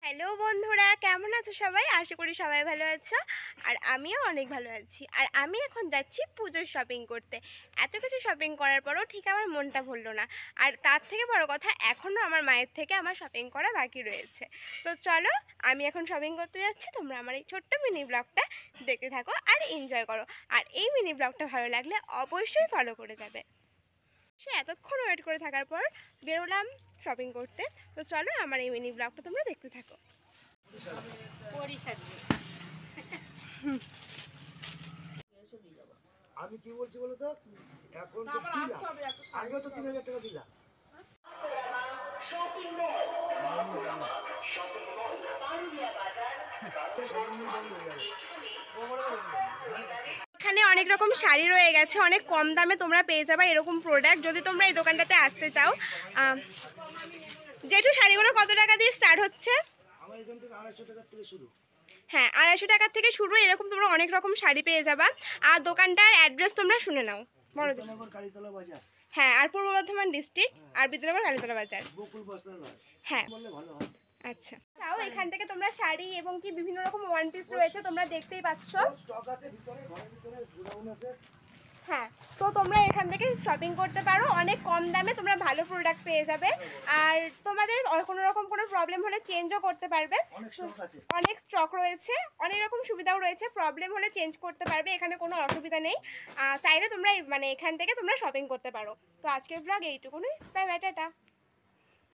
Hello বন্ধুরা, কেমন আছো সবাই? আশা করি সবাই ভালো আছো। আর আমিও অনেক ভালো আছি। আর আমি এখন যাচ্ছি পুজোর শপিং করতে। এত কিছু শপিং করার পরও ঠিক আমার মনটা ভরলো না। আর তার থেকে বড় কথা, এখনও আমার মায়ের থেকে আমার শপিং করা বাকি রয়েছে। তো চলো, আমি এখন শপিং করতে যাচ্ছি। তোমরা আমার এই ছোট্ট মিনি ব্লগটা দেখতে থাকো আর এনজয় করো। আর এই মিনি ব্লগটা ভালো লাগলে অবশ্যই ফলো করে যাবে। সে এতক্ষণ ওয়েট করে থাকার পর বেরোলাম শপিং করতে। তো চলো, আমার এই মিনি ব্লগটা তোমরা দেখতে থাকো। আমি কি বলছি বলো তো, এখন তো আগে তো 3000 টাকা দিলাম। এখানে অনেক রকম শাড়ি রয়ে গেছে, অনেক কম দামে তোমরা পেয়ে যাবে এরকম প্রোডাক্ট যদি তোমরা এই দোকানটাতে আসতে চাও। যেটু শাড়িগুলো কত টাকা দিয়ে স্টার্ট হচ্ছে? আমার এখান থেকে 250 টাকা থেকে শুরু। হ্যাঁ, 250 টাকা থেকে শুরু। এরকম তোমরা অনেক রকম শাড়ি পেয়ে যাবা। আর দোকানটার অ্যাড্রেস তোমরা শুনে নাও। বিদ্যানগর কালীতলা বাজার। হ্যাঁ, আর পূর্ব বর্ধমান ডিস্ট্রিক্ট, আর বিদ্যানগর কালীতলা বাজার। বকুল বস্ত্রালয়। হ্যাঁ, বললে ভালো হয়। আচ্ছা। তাও এখান থেকে তোমরা শাড়ি এবং কি বিভিন্ন রকম ওয়ান পিস রয়েছে, তোমরা দেখতেই পাচ্ছ। স্টক আছে ভিতরে, ঘরের ভিতরে গোডাউন আছে। হ্যাঁ, তো তোমরা এখান থেকে শপিং করতে পারো অনেক কম দামে, তোমরা ভালো প্রোডাক্ট পেয়ে যাবে। আর তোমাদের কোনো রকম কোনো প্রবলেম হলে চেঞ্জও করতে পারবে। অনেক স্টক রয়েছে, অনেক রকম সুবিধাও রয়েছে। প্রবলেম হলে চেঞ্জ করতে পারবে, এখানে কোনো অসুবিধা নেই। চাইলে তোমরা এখান থেকে তোমরা শপিং করতে পারো। তো আজকের ব্লগ এইটুকুনই। Bye bye, tata.